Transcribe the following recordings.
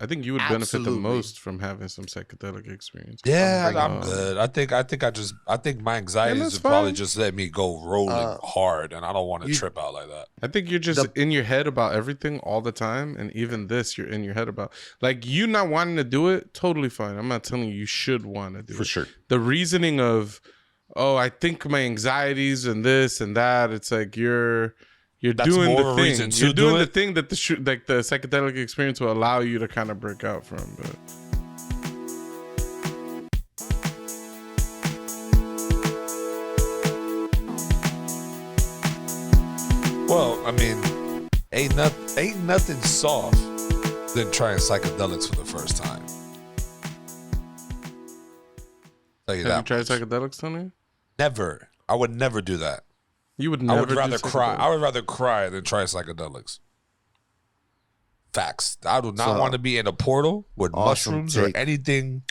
I think you would benefit the Absolutely. most from having some psychedelic experience. Yeah, I'm good. I think my anxieties that's would probably fine. just let me go rolling hard, and I don't want to trip out like that. I think you're just in your head about everything all the time, and even this, you're in your head about. Like, you not wanting to do it, totally fine. I'm not telling you should want to do it. For sure. The reasoning of, oh, I think my anxieties and this and that, it's like you're doing the thing. You're doing the thing that the psychedelic experience will allow you to kind of break out from. But well, I mean, ain't nothing soft than trying psychedelics for the first time. Tell you have you that tried much. psychedelics, Tony? Never. I would never do that. You would never. I would rather do cry. psychedelics? I would rather cry than try psychedelics. Facts. I do not want to be in a portal with mushrooms or anything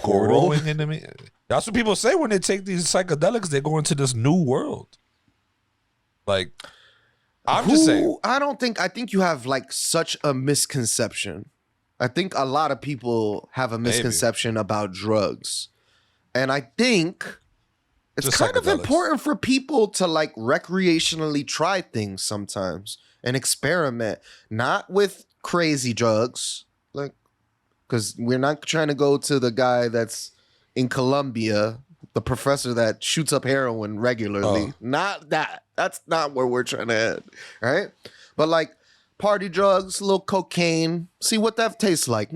growing into me. That's what people say when they take these psychedelics. They go into this new world. Like, I'm just saying. I think you have like such a misconception. I think a lot of people have a misconception about drugs. And I think it's Just kind of psychedelics. important for people to like recreationally try things sometimes and experiment, not with crazy drugs, like, because we're not trying to go to the guy that's in Colombia, the professor that shoots up heroin regularly. Not that. That's not where we're trying to head, right? But like party drugs, a little cocaine, see what that tastes like.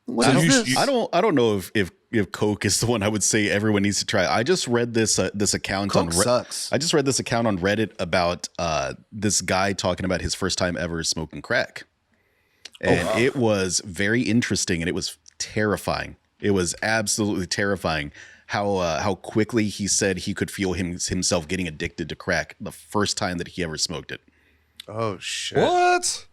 What is this? I don't know if Coke is the one I would say everyone needs to try. I just read this account Coke sucks. I just read this account on Reddit about this guy talking about his first time ever smoking crack. And it was very interesting and it was terrifying. It was absolutely terrifying how quickly he said he could feel himself getting addicted to crack the first time that he ever smoked it. Oh shit. What?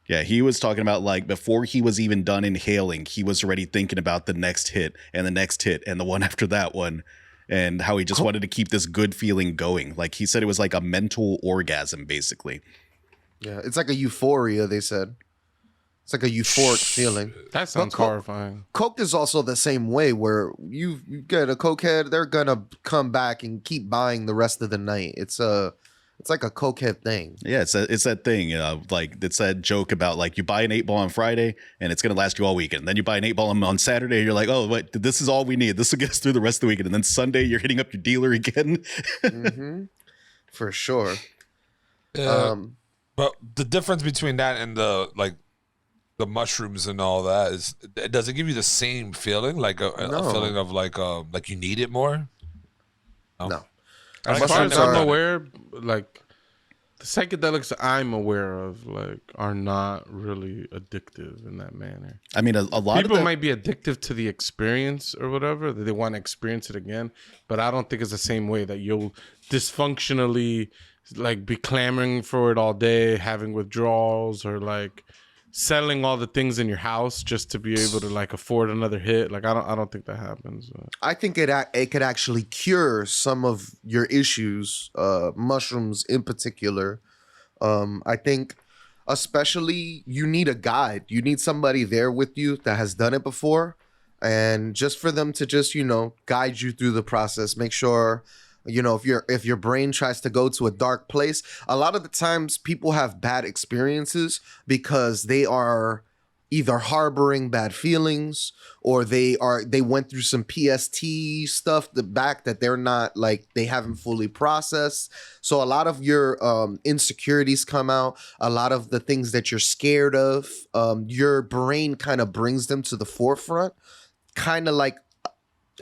Yeah, he was talking about like before he was even done inhaling, he was already thinking about the next hit and the next hit and the one after that one, and how he just wanted to keep this good feeling going. Like he said it was like a mental orgasm, basically. Yeah, it's like a euphoria, they said. It's like a euphoric feeling. That sounds horrifying. Coke is also the same way where you get a cokehead, they're gonna come back and keep buying the rest of the night. It's like a cokehead thing. Yeah, it's that thing. Like it's that joke about like you buy an 8-ball on Friday and it's gonna last you all weekend. Then you buy an 8-ball on Saturday, and you're like, oh, wait, this is all we need. This will get us through the rest of the weekend. And then Sunday, you're hitting up your dealer again. For sure. But the difference between that and the mushrooms and all that is, does it give you the same feeling, like a feeling of like you need it more? No. As far as I'm aware, like the psychedelics I'm aware of, like, are not really addictive in that manner. I mean, a lot people of might be addictive to the experience or whatever, that they want to experience it again, but I don't think it's the same way that you'll dysfunctionally like be clamoring for it all day, having withdrawals, or like selling all the things in your house just to be able to like afford another hit. Like I don't think that happens. I think it could actually cure some of your issues, mushrooms in particular. I think especially you need a guide. You need somebody there with you that has done it before, and just for them to just, guide you through the process. Make sure, if your brain tries to go to a dark place, a lot of the times people have bad experiences because they are either harboring bad feelings, or they went through some PST stuff that they're not, like, they haven't fully processed. So a lot of your insecurities come out. A lot of the things that you're scared of, your brain kind of brings them to the forefront, kind of like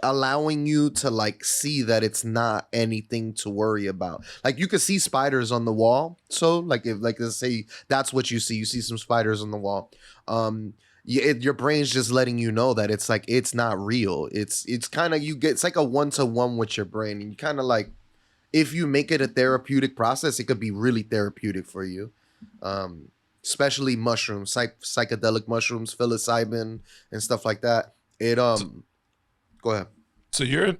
allowing you to like see that it's not anything to worry about. Like you could see spiders on the wall. So like if like let's say that's what you see some spiders on the wall. Your brain's just letting you know that it's like it's not real. It's kind of it's like a 1-to-1 with your brain, and you kind of like, if you make it a therapeutic process, it could be really therapeutic for you. Especially mushrooms, psychedelic mushrooms, psilocybin and stuff like that. Go ahead. So you're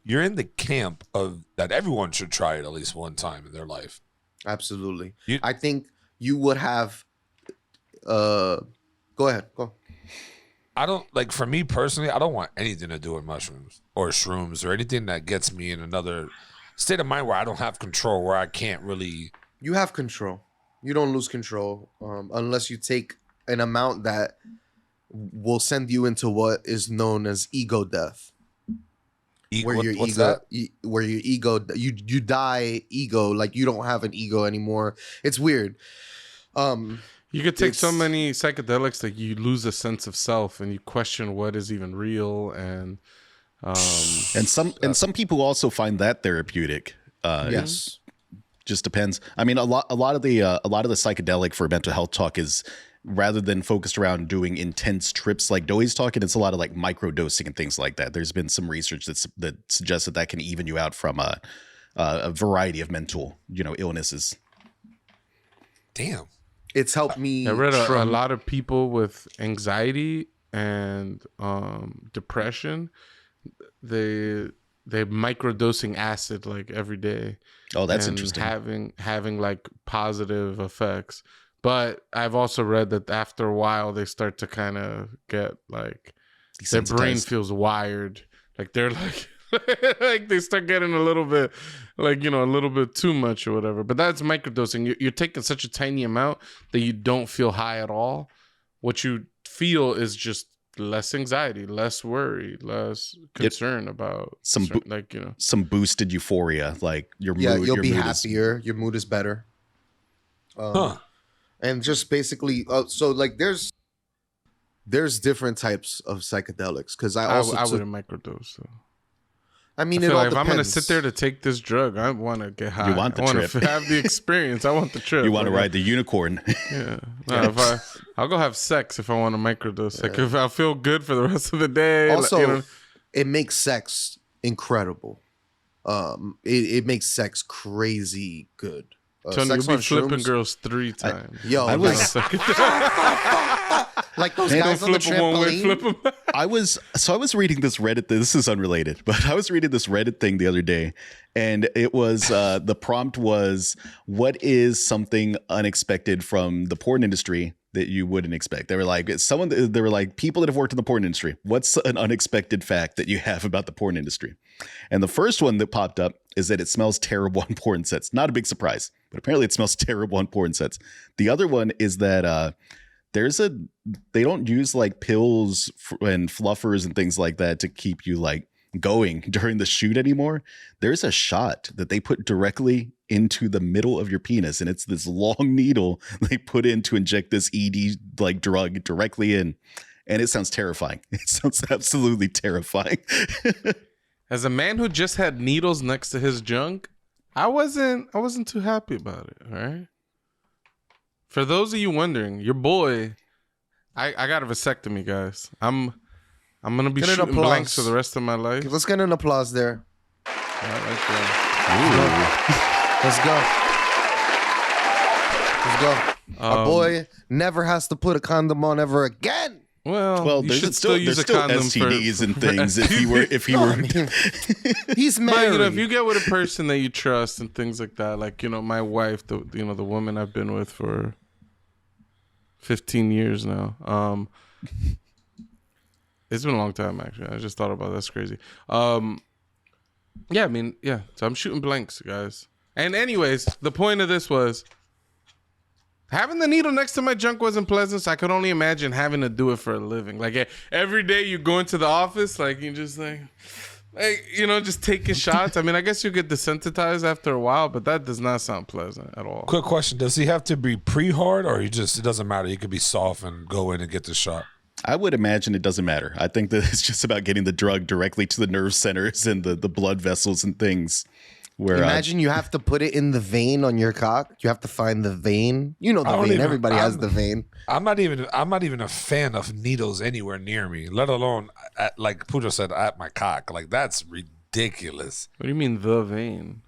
you're in the camp of that everyone should try it at least one time in their life. Absolutely. I think you would have Go ahead. Go. I don't like. For me personally, I don't want anything to do with mushrooms or shrooms or anything that gets me in another state of mind where I don't have control, where I can't really. You have control. You don't lose control unless you take an amount that will send you into what is known as ego death. Where your ego, you die ego, like you don't have an ego anymore. It's weird. You could take so many psychedelics that you lose a sense of self and you question what is even real, and some people also find that therapeutic. Yes, just depends. I mean, a lot of the psychedelic for mental health talk is rather than focused around doing intense trips like Doughy's talking. It's a lot of like microdosing and things like that. There's been some research that suggests that can even you out from a variety of mental illnesses. Damn. It's helped me. I read a lot of people with anxiety and depression. They're microdosing acid like every day. Oh, that's and interesting. Having like positive effects. But I've also read that after a while they start to kind of get like their brain feels wired. Like they're like like they start getting a little bit like, a little bit too much or whatever. But that's microdosing. You're taking such a tiny amount that you don't feel high at all. What you feel is just less anxiety, less worry, less concern about some boosted euphoria. Like your mood. Yeah, you'll be happier. Your mood is better. And just basically, so like there's different types of psychedelics because I wouldn't microdose. So. I mean, it all depends. If I'm gonna sit there to take this drug, I want to get high. You want the trip. Have the experience. I want the trip. You want to ride the unicorn. Yeah. No, I'll go have sex if I want to microdose. Like if I feel good for the rest of the day. Also, it makes sex incredible. It makes sex crazy good. Tony, you'll be flipping girls 3 times. I was like those guys on the trampoline. I was reading this Reddit. This is unrelated, but I was reading this Reddit thing the other day, and it was the prompt was, "What is something unexpected from the porn industry that you wouldn't expect?" They were like, They were like, people that have worked in the porn industry. What's an unexpected fact that you have about the porn industry? And the first one that popped up is that it smells terrible on porn sets. Not a big surprise, but apparently it smells terrible on porn sets. The other one is that they don't use like pills and fluffers and things like that to keep you like going during the shoot anymore. There's a shot that they put directly into the middle of your penis, and it's this long needle they put in to inject this ED like drug directly in, and it sounds terrifying. It sounds absolutely terrifying. As a man who just had needles next to his junk, I wasn't too happy about it. All right. For those of you wondering, your boy, I got a vasectomy, guys. I'm gonna be shooting blanks for the rest of my life. Let's get an applause there. Let's go. Our boy never has to put a condom on ever again. Well, you should still use a condom STDs and things. If he were, he's married. But, if you get with a person that you trust and things like that, like my wife, the woman I've been with for 15 years now. It's been a long time actually. I just thought about that. That's crazy. Yeah, I mean, yeah. So I'm shooting blanks, guys. And anyways, the point of this was having the needle next to my junk wasn't pleasant, so I could only imagine having to do it for a living. Like every day you go into the office, like you just like just taking shots. I mean, I guess you get desensitized after a while, but that does not sound pleasant at all. Quick question: does he have to be pre-hard, or it doesn't matter? You could be soft and go in and get the shot. I would imagine it doesn't matter. I think that it's just about getting the drug directly to the nerve centers and the blood vessels and things. Where imagine you have to put it in the vein on your cock. You have to find the vein. You know the vein. Everybody has the vein. I'm not even a fan of needles anywhere near me, let alone like Pujo said, at my cock. Like that's ridiculous. What do you mean the vein?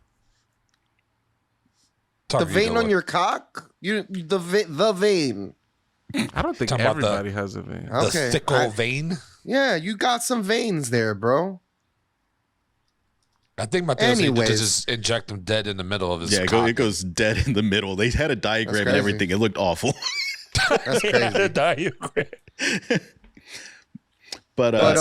The vein on your cock? The vein. I don't think everybody has a vein. The sickle vein? Yeah, you got some veins there, bro. I think my thing is to just inject them dead in the middle of his cock. It goes dead in the middle. They had a diagram and everything. It looked awful. That's Yeah, the crazy. diagram. But But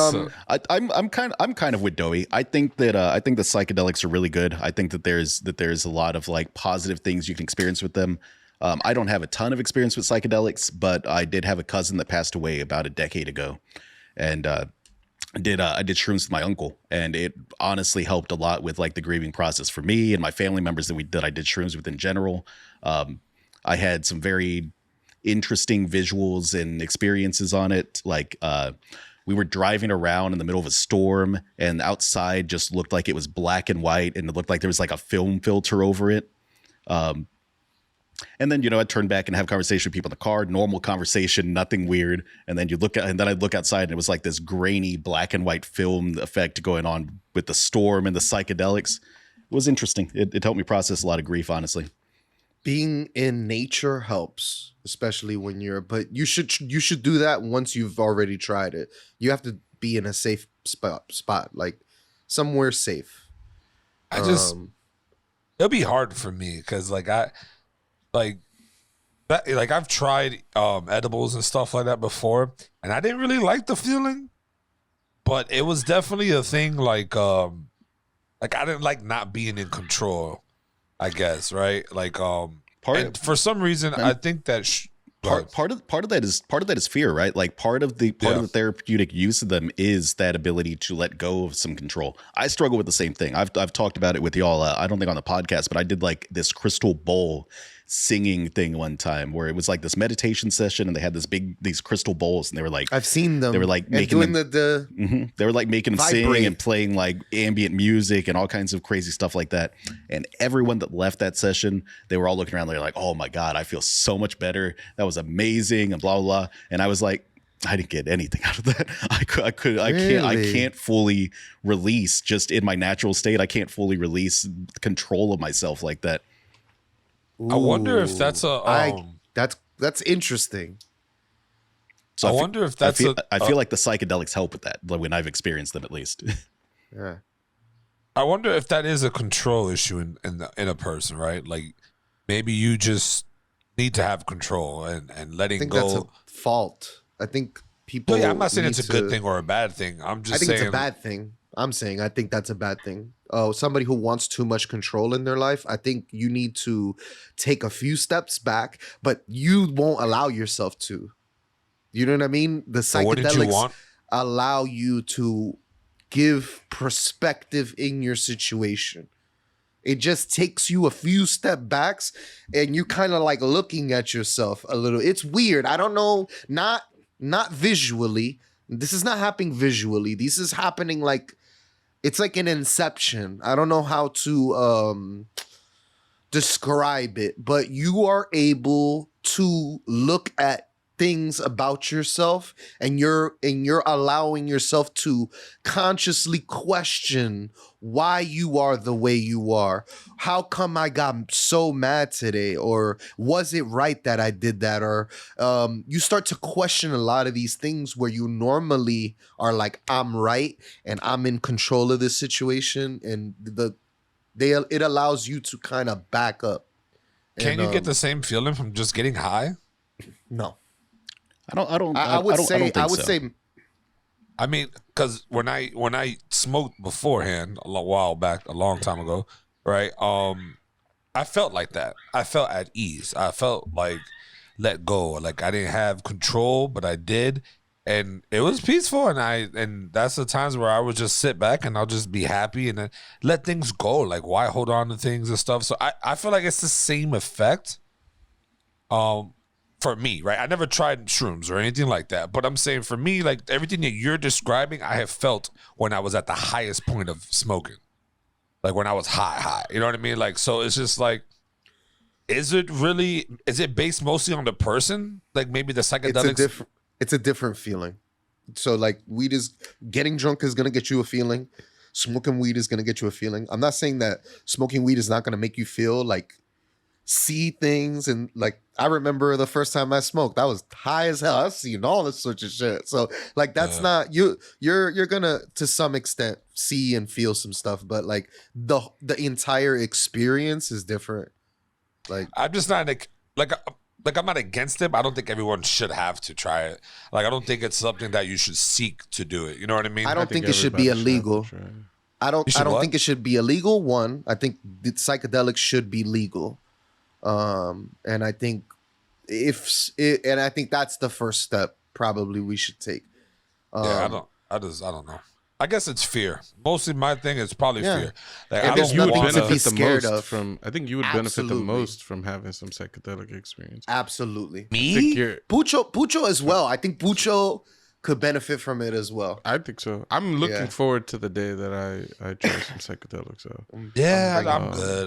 I'm kind of with Doughy. I think that the psychedelics are really good. I think that there's a lot of like positive things you can experience with them. I don't have a ton of experience with psychedelics, but I did have a cousin that passed away about a decade ago, and I did shrooms with my uncle, and it honestly helped a lot with like the grieving process for me and my family members that I did shrooms with in general. I had some very interesting visuals and experiences on it, like we were driving around in the middle of a storm, and outside just looked like it was black and white, and it looked like there was like a film filter over it. And then, I'd turn back and have conversation with people in the car, normal conversation, nothing weird. And then I'd look outside, and it was like this grainy black and white film effect going on with the storm and the psychedelics. It was interesting. It helped me process a lot of grief, honestly. being in nature helps, especially when but you should do that once you've already tried it. You have to be in a safe spot, like somewhere safe. It'll be hard for me because I've tried edibles and stuff like that before, and I didn't really like the feeling, but it was definitely a thing. Like I didn't like not being in control, I guess, right? For some reason, I think that part of that is fear, right? Like part of the therapeutic use of them is that ability to let go of some control. I struggle with the same thing. I've talked about it with y'all. I don't think on the podcast, but I did like this crystal bowl singing thing one time where it was like this meditation session, and they had these crystal bowls, and they were like, I've seen them. They were like making doing them, they were like making them sing and playing like ambient music and all kinds of crazy stuff like that. And everyone that left that session, they were all looking around. They're like, "Oh my God, I feel so much better. That was amazing," and blah blah blah. And I was like, I didn't get anything out of that. I can't fully release just in my natural state. I can't fully release control of myself like that. I wonder if that's that's interesting. So I wonder if I feel like the psychedelics help with that, like when I've experienced them at least. Yeah. I wonder if that is a control issue in a person, right? Like maybe you just need to have control and letting go. I think that's a fault. I think people. No, yeah, I'm not saying it's a good thing or a bad thing. I'm just saying it's a bad thing. I'm saying I think that's a bad thing. Oh, somebody who wants too much control in their life, I think you need to take a few steps back, but you won't allow yourself to. You know what I mean? The psychedelics allow you to give perspective in your situation. It just takes you a few step backs, and you kind of like looking at yourself a little. It's weird. I don't know. Not visually. This is not happening visually. This is happening like it's like an inception. I don't know how to describe it, but you are able to look at things about yourself, and you're allowing yourself to consciously question why you are the way you are. How come I got so mad today? Or was it right that I did that? Or you start to question a lot of these things where you normally are like, I'm right and I'm in control of this situation, and it allows you to kind of back up. Can you get the same feeling from just getting high? No. I would say. I mean, because when I smoked beforehand a while back, a long time ago, right? I felt like that. I felt at ease. I felt like let go. Like I didn't have control, but I did, and it was peaceful. And that's the times where I would just sit back and I'll just be happy and then let things go. Like why hold on to things and stuff? So I feel like it's the same effect. For me, right? I never tried shrooms or anything like that, but I'm saying for me, like everything that you're describing, I have felt when I was at the highest point of smoking, like when I was high. You know what I mean? Like, so it's just like, is it based mostly on the person? Like maybe the psychedelics. It's a different feeling. So like getting drunk is gonna get you a feeling. Smoking weed is gonna get you a feeling. I'm not saying that smoking weed is not gonna make you feel like see things, and like I remember the first time I smoked, I was high as hell. I've seen all this sort of shit. So like that's not you're gonna to some extent see and feel some stuff, but like the entire experience is different. Like I'm just not like like I'm not against it, but I don't think everyone should have to try it. Like I don't think it's something that you should seek to do it. You know what I mean? I don't think it should be illegal. I don't think it should be illegal. One, I think the psychedelics should be legal. And I think I think that's the first step probably we should take. I don't know. I guess it's fear. Mostly my thing is probably fear. Like, I think you would benefit the most from. I think you would benefit the most from having some psychedelic experience. Absolutely. Me? Pucho as well. I think Pucho could benefit from it as well. I think so. I'm looking forward to the day that I try some psychedelics out. I'm good.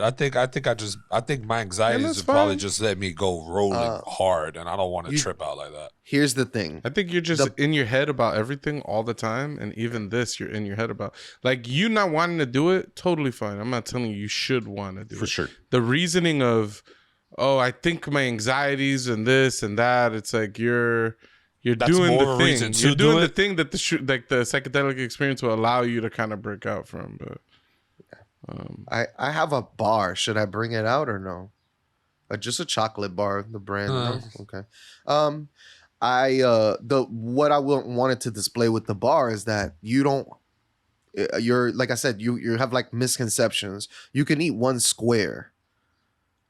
I think my anxieties would probably just let me go rolling hard, and I don't want to trip out like that. Here's the thing. I think you're just in your head about everything all the time, and even this, you're in your head about. Like, you not wanting to do it, totally fine. I'm not telling you should want to do it. For sure. The reasoning of, I think my anxieties and this and that, it's like you're doing the thing. You're doing the thing that the psychedelic experience will allow you to kind of break out from. But I have a bar. Should I bring it out or no? Just a chocolate bar, the brand. No? Okay. What I wanted to display with the bar is that you're like I said, you have like misconceptions. You can eat one square,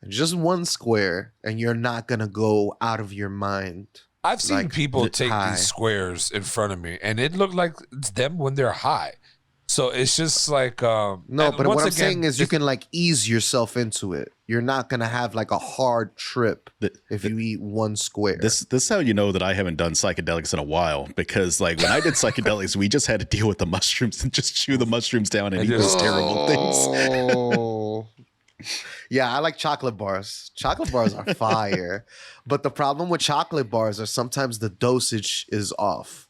just one square, and you're not gonna go out of your mind. I've seen people take these squares in front of me, and it looked like it's them when they're high. So it's just like no, but what I'm saying is you can like ease yourself into it. You're not gonna have like a hard trip if you eat one square. This is how you know that I haven't done psychedelics in a while, because like when I did psychedelics, we just had to deal with the mushrooms and just chew the mushrooms down and eat those terrible things. Yeah, I like chocolate bars. Chocolate bars are fire. But the problem with chocolate bars is sometimes the dosage is off.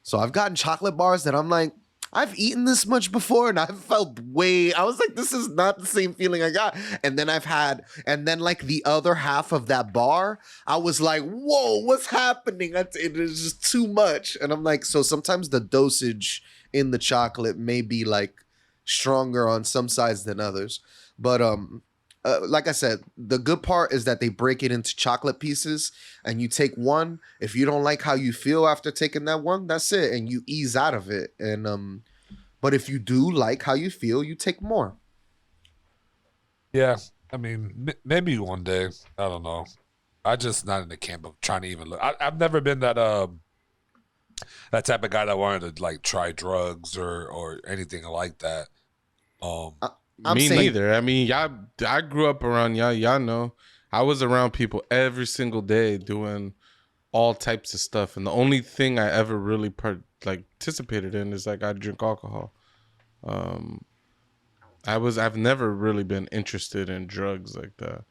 So I've gotten chocolate bars that I'm like, I've eaten this much before, and I've felt I was like, this is not the same feeling I got. And then like the other half of that bar, I was like, whoa, what's happening? It is just too much. And I'm like, so sometimes the dosage in the chocolate may be like stronger on some sides than others. But like I said, the good part is that they break it into chocolate pieces, and you take one. If you don't like how you feel after taking that one, that's it, and you ease out of it. And but if you do like how you feel, you take more. Yeah, I mean, maybe one day. I don't know. I just not in the camp of trying to even look. I've never been that type of guy that wanted to like try drugs or anything like that. Me neither. I mean, I grew up around y'all. Y'all know I was around people every single day doing all types of stuff, and the only thing I ever really participated in is like I drink alcohol. I've never really been interested in drugs like that.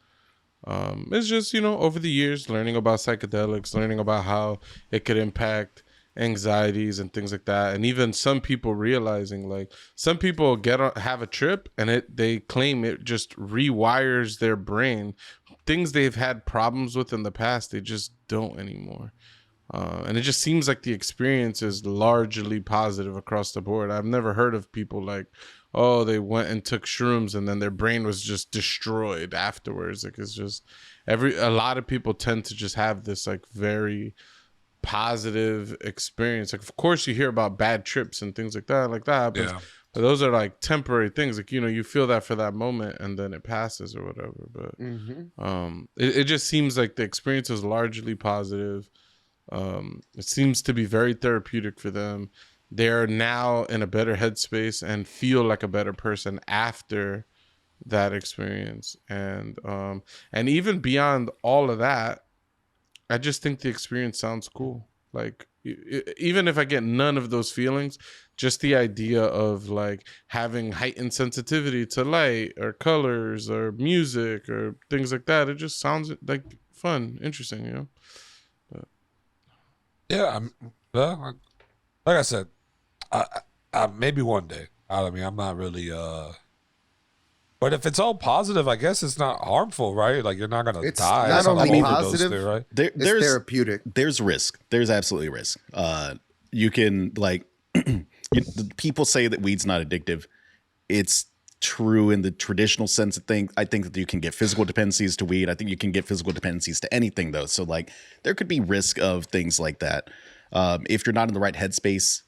It's just, over the years learning about psychedelics, learning about how it could impact anxieties and things like that, and even some people realizing, like, some people have a trip and they claim it just rewires their brain. Things they've had problems with in the past, they just don't anymore. And it just seems like the experience is largely positive across the board. I've never heard of people like, oh, they went and took shrooms and then their brain was just destroyed afterwards. Like, it's just a lot of people tend to just have this like very positive experience. Like, of course you hear about bad trips and things like that happens, but those are like temporary things. Like, you feel that for that moment and then it passes or whatever. But it just seems like the experience is largely positive. It seems to be very therapeutic for them. They're now in a better headspace and feel like a better person after that experience. And even beyond all of that, I just think the experience sounds cool. Like, even if I get none of those feelings, just the idea of like having heightened sensitivity to light or colors or music or things like that, it just sounds like fun, interesting, But. Yeah, like I said, I maybe one day. I mean, I'm not really. But if it's all positive, I guess it's not harmful, right? Like, you're not gonna die. Not only positive, there, right? It's therapeutic. There's risk. There's absolutely risk. You can like, people say that weed's not addictive. It's true in the traditional sense of things. I think that you can get physical dependencies to weed. I think you can get physical dependencies to anything though. So like there could be risk of things like that. If you're not in the right headspace,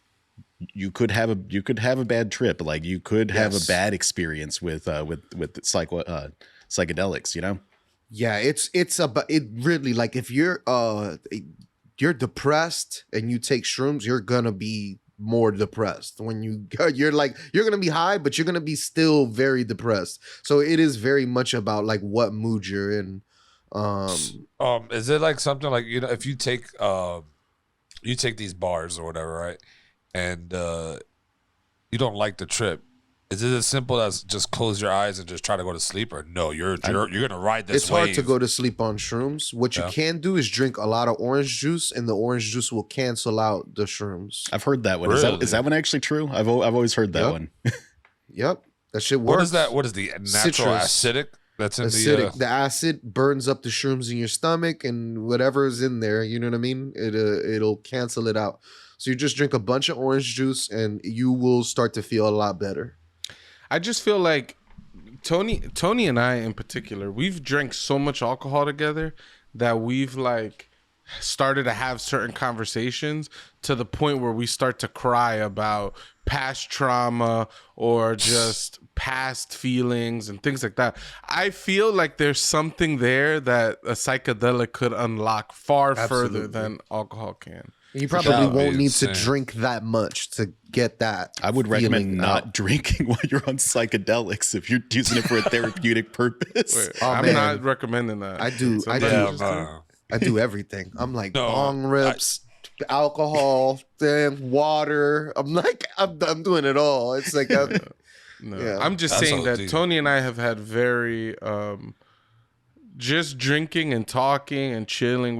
you could have a bad trip. Like you could have a bad experience with psychedelics, you know? Yeah, it's about it really, like if you're depressed and you take shrooms, you're gonna be more depressed. When you're gonna be high, but you're gonna be still very depressed. So it is very much about like what mood you're in. Is it like something like, you know, if you take these bars or whatever, right? And you don't like the trip. Is it as simple as just close your eyes and just try to go to sleep, or no? You're gonna ride this. It's wave. hard to go to sleep on shrooms. What you can do is drink a lot of orange juice, and the orange juice will cancel out the shrooms. I've heard that one. Really? Is that one actually true? I've always heard that one. Yep, that shit works. What is that? What is the natural Citrus. acidic? That's in Acidic. The acid burns up the shrooms in your stomach, and whatever is in there, you know what I mean? It'll cancel it out. So you just drink a bunch of orange juice, and you will start to feel a lot better. I just feel like Tony and I in particular, we've drank so much alcohol together that we've like started to have certain conversations to the point where we start to cry about past trauma or just past feelings and things like that. I feel like there's something there that a psychedelic could unlock far further than alcohol can. You probably won't need to drink that much to get that. I would recommend not drinking while you're on psychedelics if you're using it for a therapeutic purpose. Wait, I'm not recommending that. I do everything. I'm like bong rips, alcohol, then water. I'm doing it all. It's like I'm just saying that Tony and I have had very just drinking and talking and chilling.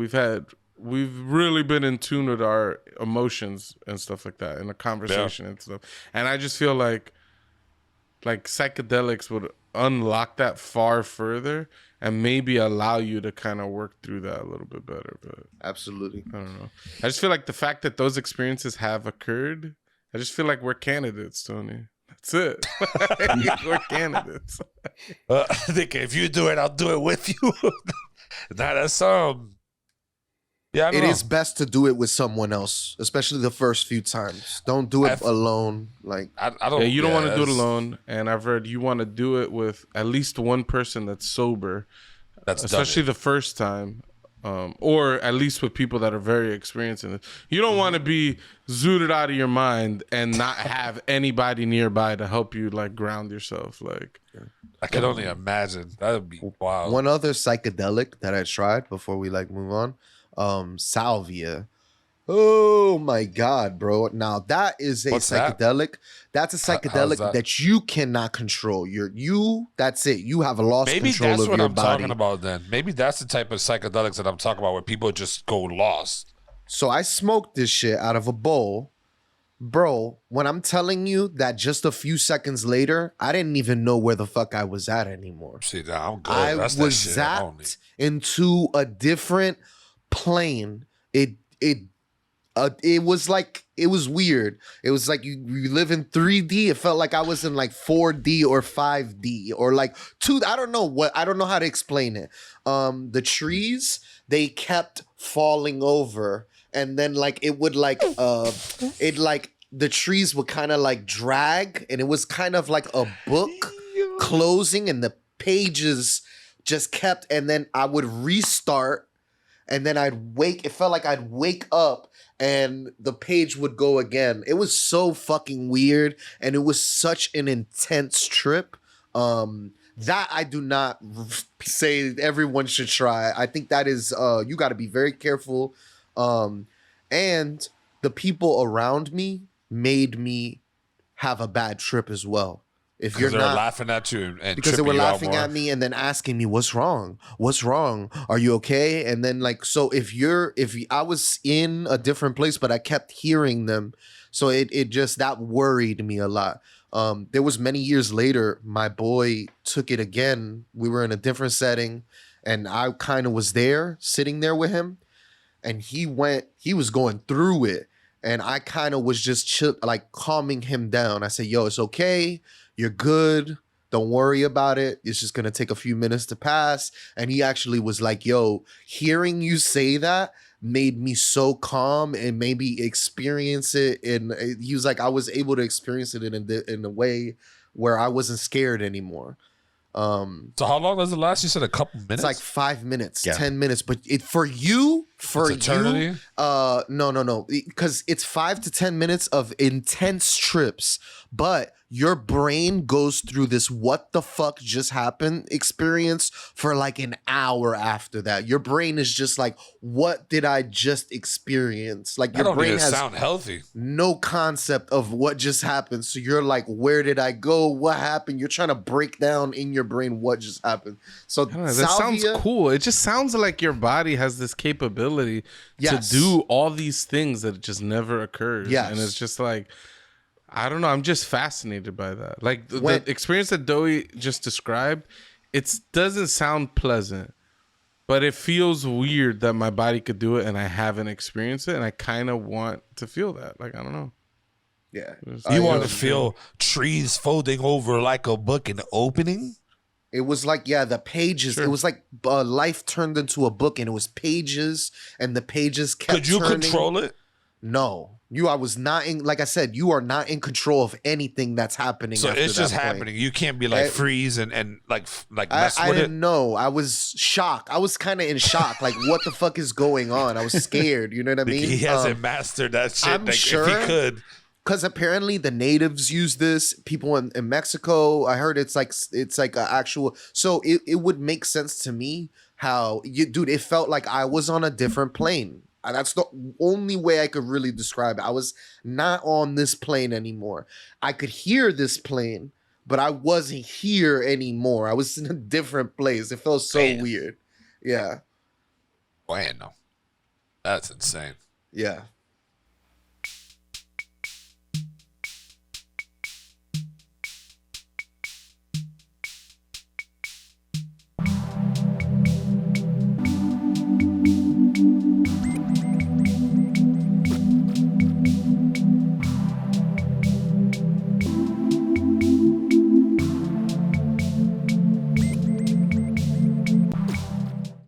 We've really been in tune with our emotions and stuff like that in a conversation and stuff. And I just feel like psychedelics would unlock that far further and maybe allow you to kind of work through that a little bit better. But absolutely, I don't know. I just feel like the fact that those experiences have occurred, I just feel like we're candidates, Tony. That's it. We're candidates. I think if you do it, I'll do it with you. That's yeah, it is best to do it with someone else, especially the first few times. Don't do it alone. Like I don't. Yeah, you don't want to do it alone. And I've heard you want to do it with at least one person that's sober. That's especially the first time, or at least with people that are very experienced in it. You don't want to be zooted out of your mind and not have anybody nearby to help you like ground yourself. Like I can only imagine. That would be wild. One other psychedelic that I tried before we like move on. Salvia. Oh my god, bro. Now that is a psychedelic. That's a psychedelic that you cannot control. That's it. You have lost control of your body. Maybe that's what I'm talking about then. Maybe that's the type of psychedelics that I'm talking about where people just go lost. So I smoked this shit out of a bowl. Bro, when I'm telling you that just a few seconds later, I didn't even know where the fuck I was at anymore. See, I'm good. I was zapped into a different plane. It was like, it was weird. It was like you live in 3D. It felt like I was in like 4D or 5D or like 2. I don't know how to explain it. The trees, they kept falling over, and then like it would like the trees would kind of like drag, and it was kind of like a book closing, and the pages just kept, and then I would restart. And then it felt like I'd wake up and the page would go again. It was so fucking weird. And it was such an intense trip. That I do not say everyone should try. I think that is, you got to be very careful. And the people around me made me have a bad trip as well. If you're not laughing at you and because they were laughing at me and then asking me, what's wrong? Are you okay? And then like, so if I was in a different place, but I kept hearing them. So it just, that worried me a lot. There was many years later, my boy took it again. We were in a different setting and I kind of was there sitting there with him, and he was going through it. And I kind of was just like calming him down. I said, yo, it's okay. You're good. Don't worry about it. It's just going to take a few minutes to pass. And he actually was like, yo, hearing you say that made me so calm and maybe experience it. And he was like, I was able to experience it in a way where I wasn't scared anymore. So how long does it last? You said a couple minutes? It's like 5 minutes, 10 minutes. But for you, no. Because it's 5 to 10 minutes of intense trips. But your brain goes through this what the fuck just happened experience for like an hour after that. Your brain is just like, what did I just experience? Like your brain has sound healthy. No concept of what just happened. So you're like, where did I go? What happened? You're trying to break down in your brain what just happened. So that sounds cool. It just sounds like your body has this capability to do all these things that just never occurs. Yes. And it's just like, I don't know. I'm just fascinated by that. Like the experience that Doughy just described, it doesn't sound pleasant, but it feels weird that my body could do it and I haven't experienced it. And I kind of want to feel that. Like, I don't know. Yeah. You want to feel trees folding over like a book and opening? It was like, the pages. Sure. It was like life turned into a book and it was pages and the pages kept Could you control it? No. I was not in, like I said, you are not in control of anything that's happening. So it's just happening. You can't be like freeze and like mess with it. I didn't know. I was shocked. I was kind of in shock. Like, what the fuck is going on? I was scared. You know what I mean? He hasn't mastered that shit. I'm sure. If he could. Because apparently the natives use this. People in Mexico, I heard it's like an actual. So it would make sense to me how it felt like I was on a different plane. That's the only way I could really describe it. I was not on this plane anymore. I could hear this plane, but I wasn't here anymore. I was in a different place. It felt so weird. Yeah. Bueno. That's insane. Yeah.